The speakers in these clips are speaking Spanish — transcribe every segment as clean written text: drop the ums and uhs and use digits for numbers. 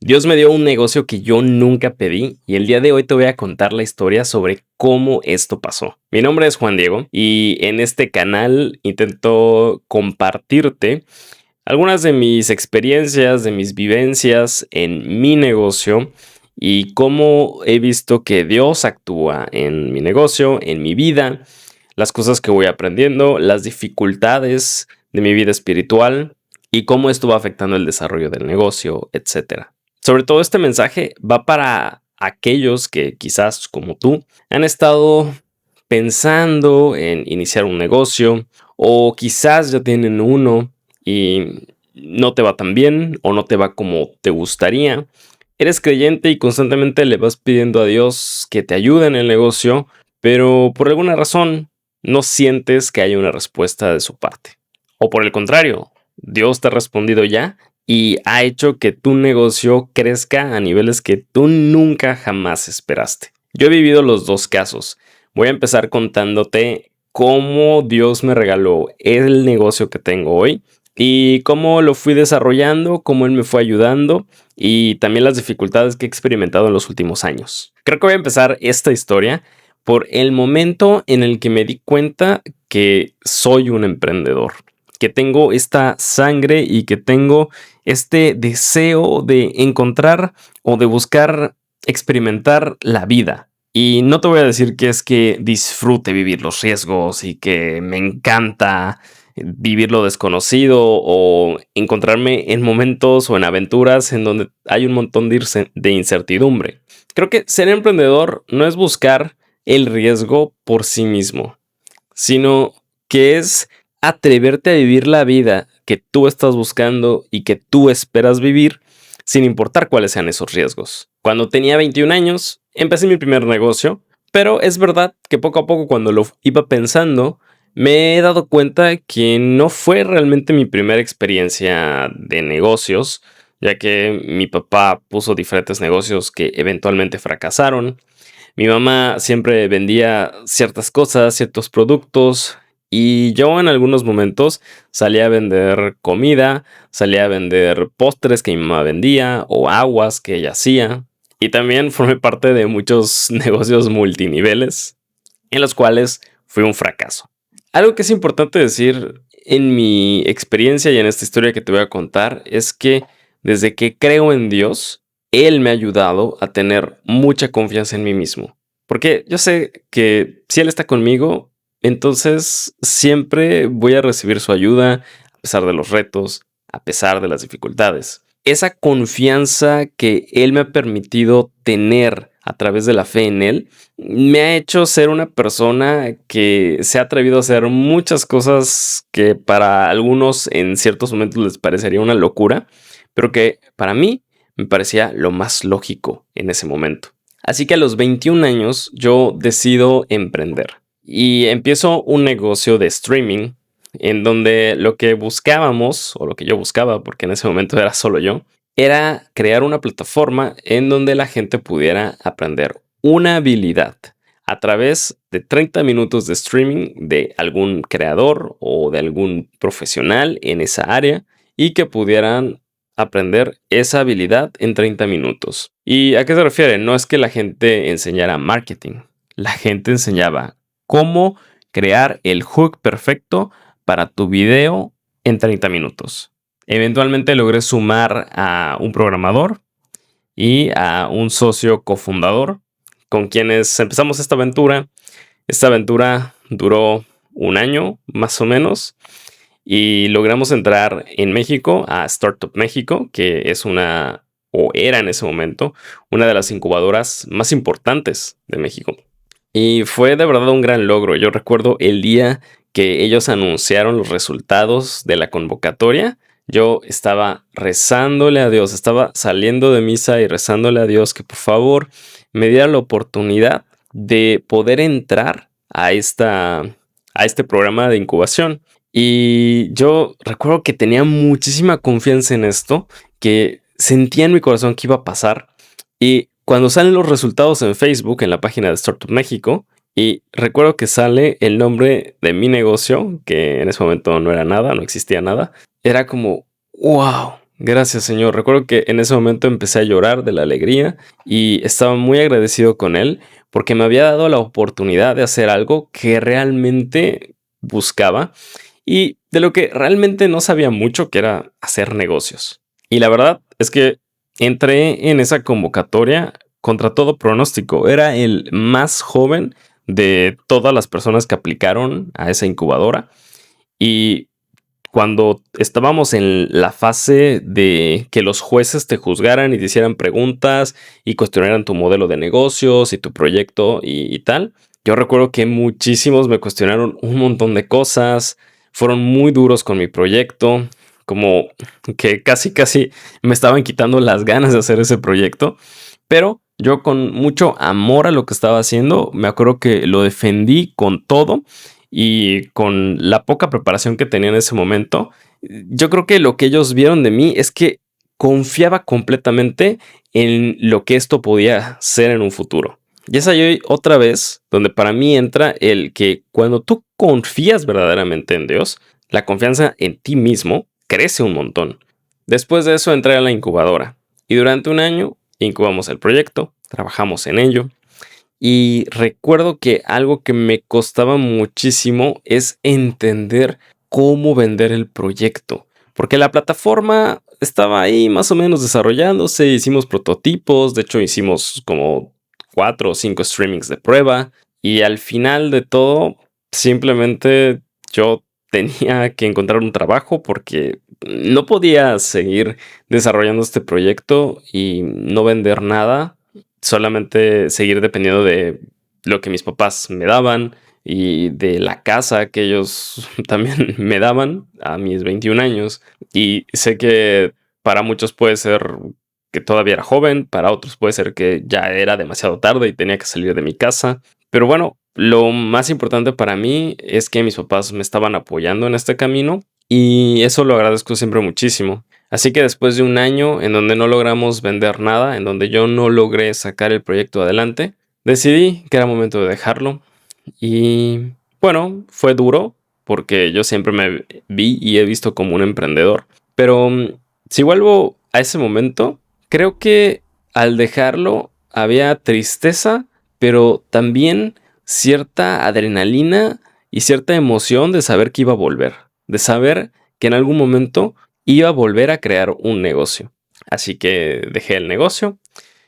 Dios me dio un negocio que yo nunca pedí y el día de hoy te voy a contar la historia sobre cómo esto pasó. Mi nombre es Juan Diego y en este canal intento compartirte algunas de mis experiencias, de mis vivencias en mi negocio y cómo he visto que Dios actúa en mi negocio, en mi vida, las cosas que voy aprendiendo, las dificultades de mi vida espiritual y cómo esto va afectando el desarrollo del negocio, etcétera. Sobre todo este mensaje va para aquellos que quizás como tú han estado pensando en iniciar un negocio o quizás ya tienen uno y no te va tan bien o no te va como te gustaría. Eres creyente y constantemente le vas pidiendo a Dios que te ayude en el negocio, pero por alguna razón no sientes que haya una respuesta de su parte. O por el contrario, Dios te ha respondido ya y ha hecho que tu negocio crezca a niveles que tú nunca jamás esperaste. Yo he vivido los dos casos. Voy a empezar contándote cómo Dios me regaló el negocio que tengo hoy y cómo lo fui desarrollando, cómo Él me fue ayudando y también las dificultades que he experimentado en los últimos años. Creo que voy a empezar esta historia por el momento en el que me di cuenta que soy un emprendedor, que tengo esta sangre y que tengo este deseo de encontrar o de buscar experimentar la vida. Y no te voy a decir que es que disfrute vivir los riesgos y que me encanta vivir lo desconocido o encontrarme en momentos o en aventuras en donde hay un montón de incertidumbre. Creo que ser emprendedor no es buscar el riesgo por sí mismo, sino que es atreverte a vivir la vida que tú estás buscando y que tú esperas vivir sin importar cuáles sean esos riesgos. Cuando tenía 21 años, empecé mi primer negocio, pero es verdad que poco a poco cuando lo iba pensando, me he dado cuenta que no fue realmente mi primera experiencia de negocios, ya que mi papá puso diferentes negocios que eventualmente fracasaron. Mi mamá siempre vendía ciertas cosas, ciertos productos, y yo en algunos momentos salía a vender comida, salía a vender postres que mi mamá vendía o aguas que ella hacía. Y también formé parte de muchos negocios multiniveles en los cuales fui un fracaso. Algo que es importante decir en mi experiencia y en esta historia que te voy a contar es que desde que creo en Dios, Él me ha ayudado a tener mucha confianza en mí mismo. Porque yo sé que si Él está conmigo, entonces siempre voy a recibir su ayuda a pesar de los retos, a pesar de las dificultades. Esa confianza que Él me ha permitido tener a través de la fe en Él me ha hecho ser una persona que se ha atrevido a hacer muchas cosas que para algunos en ciertos momentos les parecería una locura, pero que para mí me parecía lo más lógico en ese momento. Así que a los 21 años yo decido emprender y empiezo un negocio de streaming en donde lo que buscábamos, o lo que yo buscaba, porque en ese momento era solo yo, era crear una plataforma en donde la gente pudiera aprender una habilidad a través de 30 minutos de streaming de algún creador o de algún profesional en esa área y que pudieran aprender esa habilidad en 30 minutos. ¿Y a qué se refiere? No es que la gente enseñara marketing, la gente enseñaba cómo crear el hook perfecto para tu video en 30 minutos. Eventualmente logré sumar a un programador y a un socio cofundador con quienes empezamos esta aventura. Esta aventura duró un año más o menos y logramos entrar en México a Startup México, que es una, o era en ese momento, una de las incubadoras más importantes de México. Y fue de verdad un gran logro. Yo recuerdo el día que ellos anunciaron los resultados de la convocatoria. Yo estaba rezándole a Dios, estaba saliendo de misa y rezándole a Dios que por favor me diera la oportunidad de poder entrar a este programa de incubación. Y yo recuerdo que tenía muchísima confianza en esto, que sentía en mi corazón que iba a pasar. Y cuando salen los resultados en Facebook, en la página de Startup México, y recuerdo que sale el nombre de mi negocio, que en ese momento no era nada, no existía nada, era como, wow, Gracias, Señor. Recuerdo que en ese momento empecé a llorar de la alegría y estaba muy agradecido con Él porque me había dado la oportunidad de hacer algo que realmente buscaba y de lo que realmente no sabía mucho, que era hacer negocios. Y la verdad es que entré en esa convocatoria contra todo pronóstico. Era el más joven de todas las personas que aplicaron a esa incubadora y cuando estábamos en la fase de que los jueces te juzgaran y te hicieran preguntas y cuestionaran tu modelo de negocios y tu proyecto y tal, yo recuerdo que muchísimos me cuestionaron un montón de cosas, fueron muy duros con mi proyecto, como que casi me estaban quitando las ganas de hacer ese proyecto, pero yo con mucho amor a lo que estaba haciendo, me acuerdo que lo defendí con todo y con la poca preparación que tenía en ese momento, yo creo que lo que ellos vieron de mí es que confiaba completamente en lo que esto podía ser en un futuro. Y es ahí otra vez donde para mí entra el que cuando tú confías verdaderamente en Dios, la confianza en ti mismo crece un montón. Después de eso entré a la incubadora y durante un año incubamos el proyecto, trabajamos en ello, y recuerdo que algo que me costaba muchísimo es entender cómo vender el proyecto, porque la plataforma estaba ahí más o menos desarrollándose, hicimos prototipos, de hecho hicimos como 4 o 5 streamings de prueba y al final de todo simplemente yo tenía que encontrar un trabajo porque no podía seguir desarrollando este proyecto y no vender nada, solamente seguir dependiendo de lo que mis papás me daban y de la casa que ellos también me daban a mis 21 años. Y sé que para muchos puede ser que todavía era joven, para otros puede ser que ya era demasiado tarde y tenía que salir de mi casa. Pero bueno, lo más importante para mí es que mis papás me estaban apoyando en este camino y eso lo agradezco siempre muchísimo. Así que después de un año en donde no logramos vender nada, en donde yo no logré sacar el proyecto adelante, decidí que era momento de dejarlo. Y bueno, fue duro porque yo siempre me vi y he visto como un emprendedor. Pero si vuelvo a ese momento, creo que al dejarlo había tristeza, pero también cierta adrenalina y cierta emoción de saber que iba a volver, de saber que en algún momento iba a volver a crear un negocio. Así que dejé el negocio,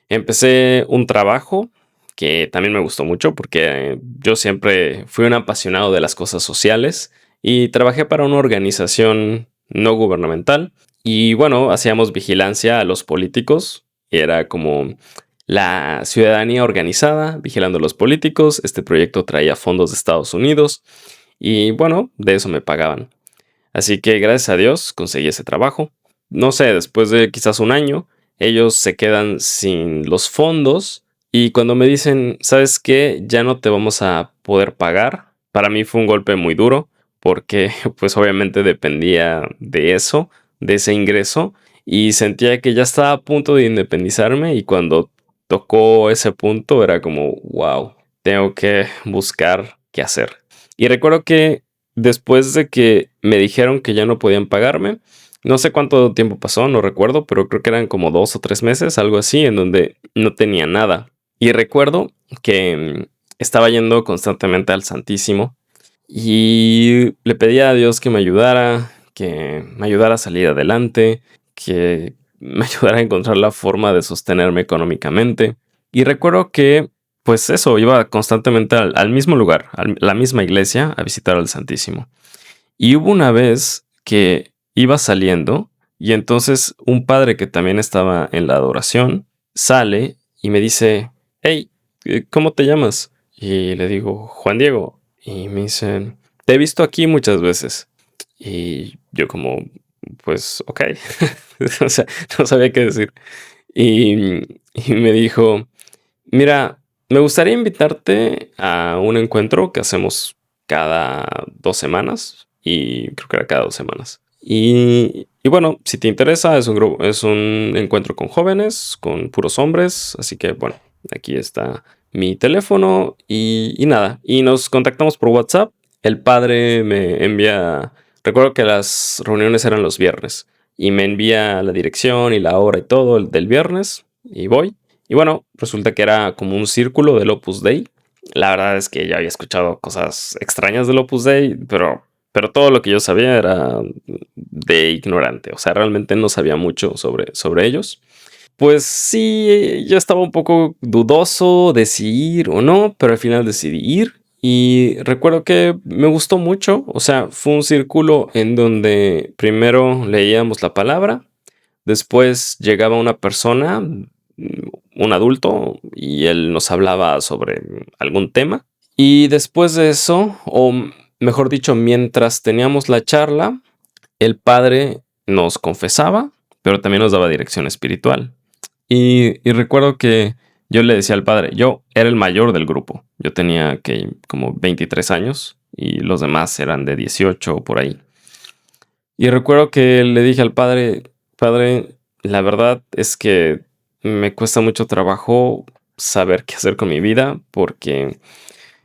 empecé un trabajo que también me gustó mucho porque yo siempre fui un apasionado de las cosas sociales y trabajé para una organización no gubernamental y bueno, hacíamos vigilancia a los políticos. Era como la ciudadanía organizada vigilando a los políticos. Este proyecto traía fondos de Estados Unidos y bueno, de eso me pagaban. Así que gracias a Dios conseguí ese trabajo. No sé, después de quizás un año, ellos se quedan sin los fondos y cuando me dicen, ¿sabes qué? Ya no te vamos a poder pagar. Para mí fue un golpe muy duro porque pues obviamente dependía de eso, de ese ingreso y sentía que ya estaba a punto de independizarme y cuando tocó ese punto era como, wow, tengo que buscar qué hacer. Y recuerdo que después de que me dijeron que ya no podían pagarme, no sé cuánto tiempo pasó, no recuerdo, pero creo que eran como 2 o 3 meses, algo así, en donde no tenía nada. Y recuerdo que estaba yendo constantemente al Santísimo y le pedía a Dios que me ayudara a salir adelante, que me ayudara a encontrar la forma de sostenerme económicamente. Y recuerdo que, pues eso, iba constantemente al mismo lugar, a la misma iglesia, a visitar al Santísimo. Y hubo una vez que iba saliendo y entonces un padre que también estaba en la adoración sale y me dice, hey, ¿cómo te llamas? Y le digo, Juan Diego. Y me dicen, te he visto aquí muchas veces. Y yo como, pues, ok. O sea, no sabía qué decir. Y me dijo, mira, me gustaría invitarte a un encuentro que hacemos cada 2 semanas. Y creo que era cada 2 semanas. Y bueno, si te interesa, es un encuentro con jóvenes, con puros hombres. Así que bueno, aquí está mi teléfono y nada. Y nos contactamos por WhatsApp. El padre me envía. Recuerdo que las reuniones eran los viernes. y me envía la dirección y la hora y todo del viernes y voy. Y bueno, resulta que era como un círculo del Opus Dei. La verdad es que ya había escuchado cosas extrañas del Opus Dei, pero todo lo que yo sabía era de ignorante. O sea, realmente no sabía mucho sobre ellos. Pues sí, yo estaba un poco dudoso de si ir o no, pero al final decidí ir. Y recuerdo que me gustó mucho. O sea, fue un círculo en donde primero leíamos la palabra, después llegaba una persona, un adulto, y él nos hablaba sobre algún tema. Y después de eso, o mejor dicho, mientras teníamos la charla, el padre nos confesaba, pero también nos daba dirección espiritual. Y recuerdo que yo le decía al padre, yo era el mayor del grupo. Yo tenía como 23 años y los demás eran de 18 o por ahí. Y recuerdo que le dije al padre, padre, la verdad es que me cuesta mucho trabajo saber qué hacer con mi vida porque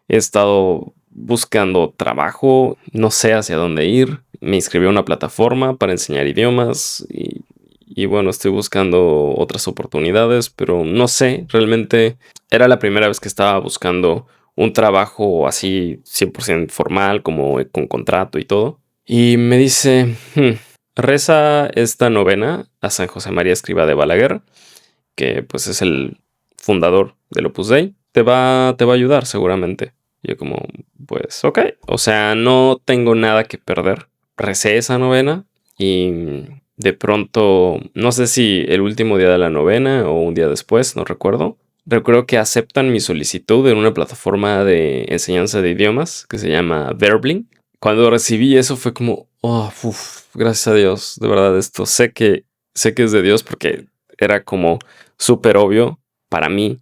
he estado buscando trabajo, no sé hacia dónde ir. Me inscribí a una plataforma para enseñar idiomas y bueno, estoy buscando otras oportunidades, pero no sé, realmente era la primera vez que estaba buscando un trabajo así 100% formal, como con contrato y todo. Y me dice, reza esta novena a San José María Escrivá de Balaguer, que pues es el fundador del Opus Dei. Te va a ayudar seguramente. Yo como, pues ok, o sea, no tengo nada que perder. Recé esa novena y de pronto, no sé si el último día de la novena o un día después, no recuerdo. Recuerdo que aceptan mi solicitud en una plataforma de enseñanza de idiomas que se llama Verbling. Cuando recibí eso fue como, oh, gracias a Dios, de verdad esto sé que es de Dios porque era como súper obvio para mí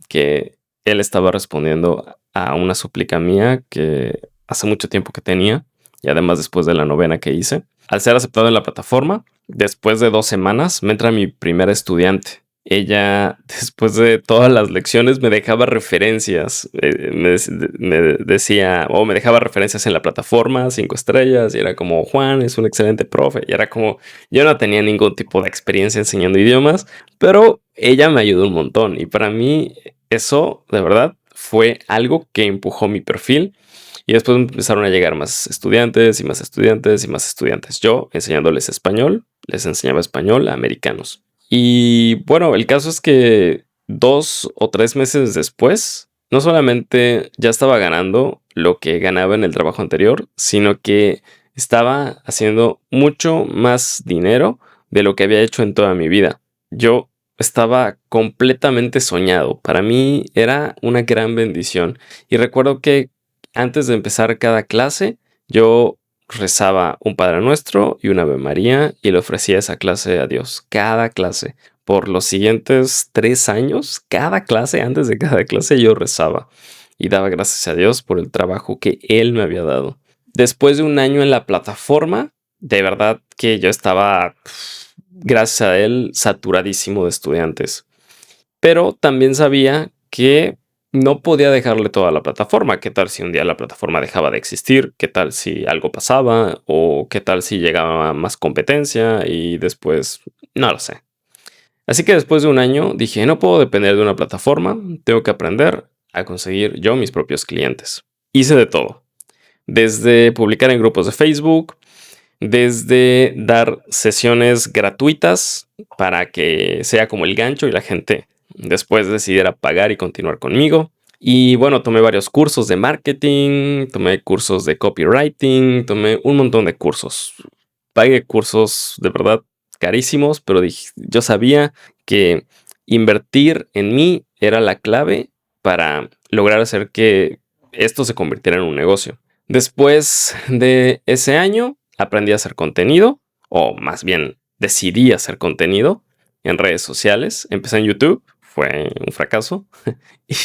que él estaba respondiendo a una súplica mía que hace mucho tiempo que tenía y además después de la novena que hice. Al ser aceptado en la plataforma, después de 2 semanas me entra mi primera estudiante. Ella, después de todas las lecciones, me dejaba referencias. Me decía, o me dejaba referencias en la plataforma, 5 estrellas, y era como, Juan es un excelente profe. Y era como, yo no tenía ningún tipo de experiencia enseñando idiomas, pero ella me ayudó un montón. Y para mí, eso, de verdad, fue algo que empujó mi perfil. Y después empezaron a llegar más estudiantes y más estudiantes y más estudiantes. Yo enseñándoles español, les enseñaba español a americanos. Y bueno, el caso es que 2 o 3 meses después, no solamente ya estaba ganando lo que ganaba en el trabajo anterior, sino que estaba haciendo mucho más dinero de lo que había hecho en toda mi vida. Yo estaba completamente soñado. Para mí era una gran bendición. Y recuerdo que antes de empezar cada clase, yo rezaba un Padre Nuestro y una Ave María y le ofrecía esa clase a Dios. Cada clase. Por los siguientes 3 años, cada clase, antes de cada clase, yo rezaba y daba gracias a Dios por el trabajo que Él me había dado. Después de un año en la plataforma, de verdad que yo estaba, gracias a Él, saturadísimo de estudiantes. Pero también sabía que no podía dejarle toda la plataforma. ¿Qué tal si un día la plataforma dejaba de existir? ¿Qué tal si algo pasaba? ¿O qué tal si llegaba más competencia y después no lo sé? Así que después de un año dije, no puedo depender de una plataforma, tengo que aprender a conseguir yo mis propios clientes. Hice de todo, desde publicar en grupos de Facebook, desde dar sesiones gratuitas para que sea como el gancho y la gente después decidiera pagar y continuar conmigo. Y bueno, tomé varios cursos de marketing, tomé cursos de copywriting, tomé un montón de cursos. Pagué cursos de verdad carísimos, pero yo sabía que invertir en mí era la clave para lograr hacer que esto se convirtiera en un negocio. Después de ese año, aprendí a hacer contenido, o más bien decidí hacer contenido en redes sociales. Empecé en YouTube, fue un fracaso.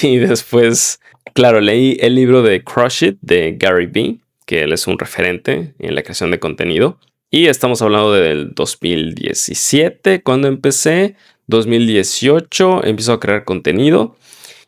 Y después, claro, leí el libro de Crush It de Gary Vee, que él es un referente en la creación de contenido. Y estamos hablando del 2017 cuando empecé, 2018 empiezo a crear contenido.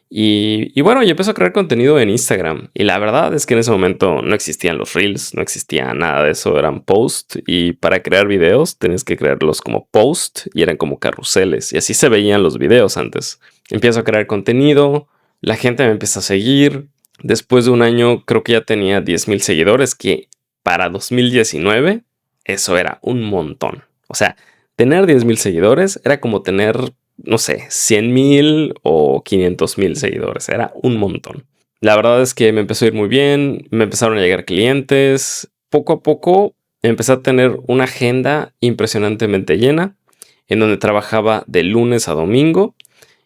Y bueno, yo empecé a crear contenido en Instagram. Y la verdad es que en ese momento no existían los Reels, no existía nada de eso, eran posts. Y para crear videos tenías que crearlos como post y eran como carruseles. Y así se veían los videos antes. Empiezo a crear contenido, la gente me empieza a seguir. Después de un año creo que ya tenía 10,000 seguidores, que para 2019 eso era un montón. O sea, tener 10,000 seguidores era como tener, no sé, 100,000 o 500,000 seguidores. Era un montón. La verdad es que me empezó a ir muy bien, me empezaron a llegar clientes. Poco a poco empecé a tener una agenda impresionantemente llena, en donde trabajaba de lunes a domingo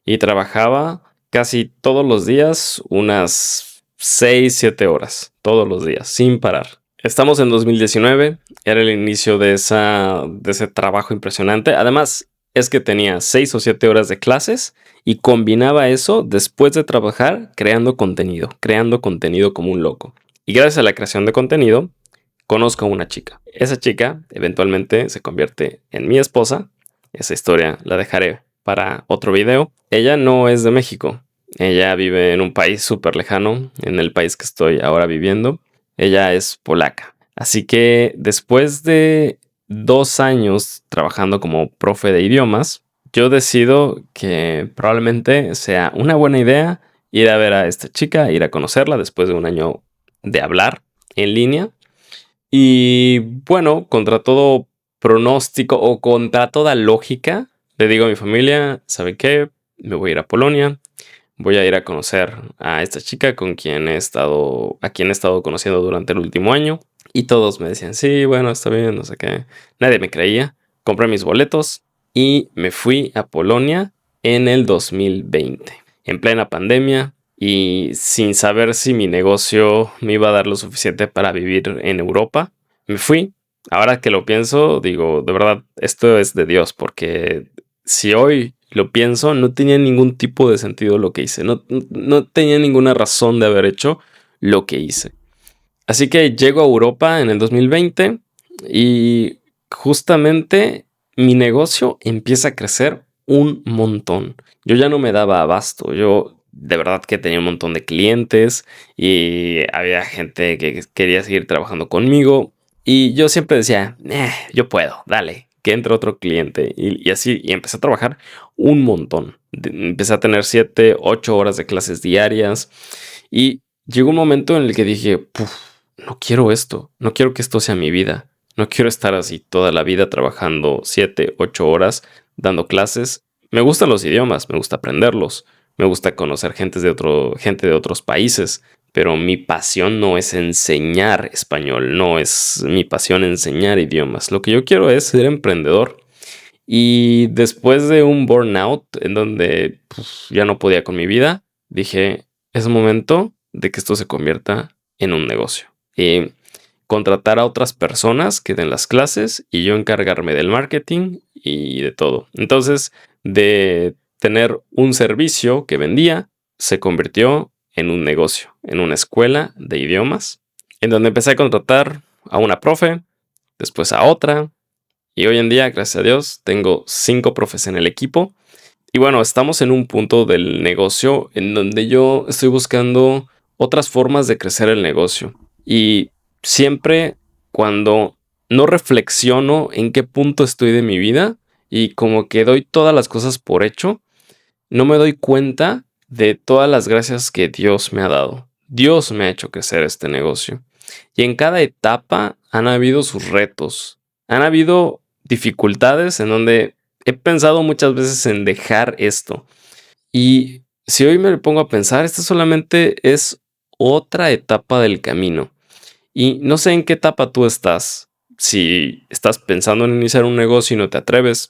y trabajaba casi todos los días unas 6 7 horas, todos los días, sin parar. Estamos en 2019, era el inicio de ese trabajo impresionante. Además, es que tenía 6 o 7 horas de clases y combinaba eso después de trabajar creando contenido como un loco. Y gracias a la creación de contenido, conozco a una chica. Esa chica eventualmente se convierte en mi esposa. Esa historia la dejaré para otro video. Ella no es de México. Ella vive en un país súper lejano, en el país que estoy ahora viviendo. Ella es polaca. Así que después de 2 años trabajando como profe de idiomas, yo decido que probablemente sea una buena idea ir a ver a esta chica, ir a conocerla después de un año de hablar en línea. Y bueno, contra todo pronóstico o contra toda lógica, le digo a mi familia, ¿saben qué? Me voy a ir a Polonia, voy a ir a conocer a esta chica a quien he estado conociendo durante el último año. Y todos me decían, sí, bueno, está bien, no sé qué. Nadie me creía. Compré mis boletos y me fui a Polonia en el 2020, en plena pandemia y sin saber si mi negocio me iba a dar lo suficiente para vivir en Europa. Me fui. Ahora que lo pienso, digo, de verdad, esto es de Dios, porque si hoy lo pienso, no tenía ningún tipo de sentido lo que hice. No tenía ninguna razón de haber hecho lo que hice. Así que llego a Europa en el 2020 y justamente mi negocio empieza a crecer un montón. Yo ya no me daba abasto. Yo de verdad que tenía un montón de clientes y había gente que quería seguir trabajando conmigo. Y yo siempre decía, yo puedo, dale, que entre otro cliente. Y así, y empecé a trabajar un montón. Empecé a tener 7, 8 horas de clases diarias. Y llegó un momento en el que dije, "Puf, no quiero esto, no quiero que esto sea mi vida. No quiero estar así toda la vida trabajando 7, 8 horas dando clases. Me gustan los idiomas, me gusta aprenderlos, me gusta conocer gente de otros países, pero mi pasión no es enseñar español, no es mi pasión enseñar idiomas. Lo que yo quiero es ser emprendedor. Y después de un burnout en donde ya no podía con mi vida, dije, es momento de que esto se convierta en un negocio. Y contratar a otras personas que den las clases y yo encargarme del marketing y de todo. Entonces, de tener un servicio que vendía, se convirtió en un negocio, en una escuela de idiomas, en donde empecé a contratar a una profe, después a otra, y hoy en día, gracias a Dios, tengo 5 profes en el equipo. Y bueno, estamos en un punto del negocio en donde yo estoy buscando otras formas de crecer el negocio. Y siempre cuando no reflexiono en qué punto estoy de mi vida y como que doy todas las cosas por hecho, no me doy cuenta de todas las gracias que Dios me ha dado. Dios me ha hecho crecer este negocio. Y en cada etapa han habido sus retos. Han habido dificultades en donde he pensado muchas veces en dejar esto. Y si hoy me pongo a pensar, esta solamente es otra etapa del camino. Y no sé en qué etapa tú estás. Si estás pensando en iniciar un negocio y no te atreves.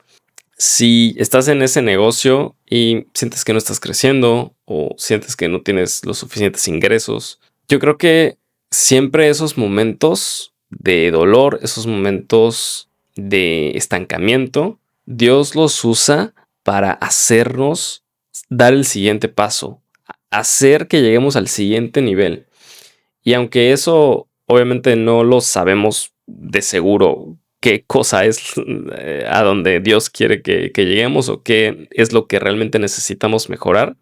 Si estás en ese negocio y sientes que no estás creciendo o sientes que no tienes los suficientes ingresos. Yo creo que siempre esos momentos de dolor, esos momentos de estancamiento, Dios los usa para hacernos dar el siguiente paso, hacer que lleguemos al siguiente nivel. Y aunque eso obviamente no lo sabemos de seguro qué cosa es a donde Dios quiere que lleguemos o qué es lo que realmente necesitamos mejorar,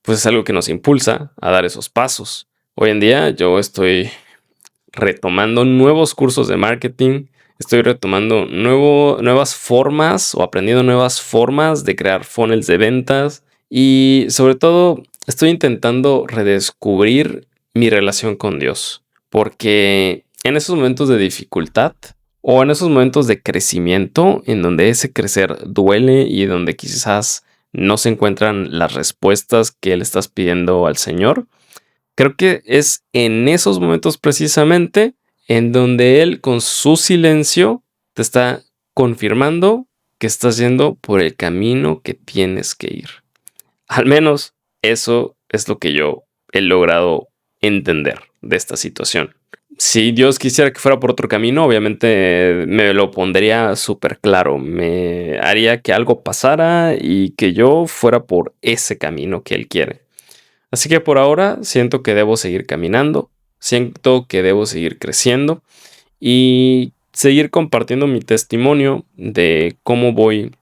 pues es algo que nos impulsa a dar esos pasos. Hoy en día yo estoy retomando nuevos cursos de marketing, estoy retomando nuevas formas o aprendiendo nuevas formas de crear funnels de ventas y sobre todo estoy intentando redescubrir mi relación con Dios, porque en esos momentos de dificultad o en esos momentos de crecimiento en donde ese crecer duele y donde quizás no se encuentran las respuestas que le estás pidiendo al Señor, creo que es en esos momentos precisamente en donde Él con su silencio te está confirmando que estás yendo por el camino que tienes que ir. Al menos eso es lo que yo he logrado entender de esta situación. Si Dios quisiera que fuera por otro camino, obviamente me lo pondría súper claro. Me haría que algo pasara y que yo fuera por ese camino que Él quiere. Así que por ahora siento que debo seguir caminando, siento que debo seguir creciendo y seguir compartiendo mi testimonio de cómo voy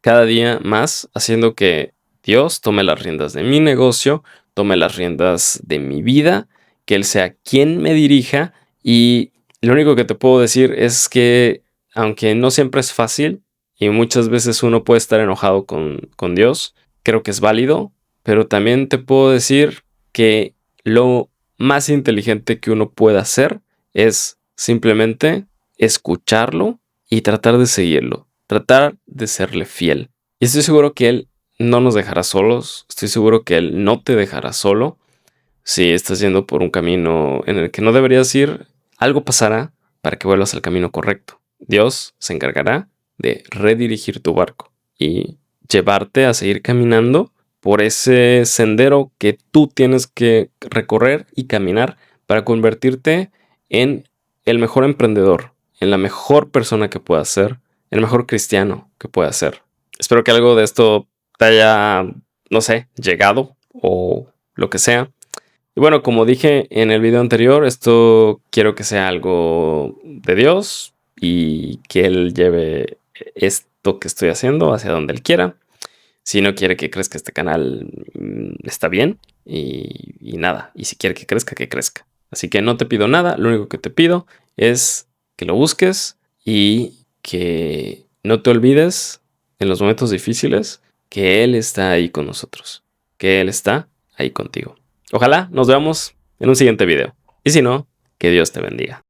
cada día más haciendo que Dios tome las riendas de mi negocio, tome las riendas de mi vida, que Él sea quien me dirija y lo único que te puedo decir es que aunque no siempre es fácil y muchas veces uno puede estar enojado con Dios, creo que es válido, pero también te puedo decir que lo más inteligente que uno puede hacer es simplemente escucharlo y tratar de seguirlo, tratar de serle fiel. Y estoy seguro que Él no nos dejará solos, estoy seguro que Él no te dejará solo. Si estás yendo por un camino en el que no deberías ir, algo pasará para que vuelvas al camino correcto. Dios se encargará de redirigir tu barco y llevarte a seguir caminando por ese sendero que tú tienes que recorrer y caminar para convertirte en el mejor emprendedor, en la mejor persona que puedas ser, el mejor cristiano que puedas ser. Espero que algo de esto te haya, no sé, llegado o lo que sea. Y bueno, como dije en el video anterior, esto quiero que sea algo de Dios y que Él lleve esto que estoy haciendo hacia donde Él quiera. Si no quiere que crezca este canal, está bien. Y nada, y si quiere que crezca, que crezca. Así que no te pido nada, lo único que te pido es que lo busques y que no te olvides en los momentos difíciles que Él está ahí con nosotros, que Él está ahí contigo. Ojalá nos veamos en un siguiente video. Y si no, que Dios te bendiga.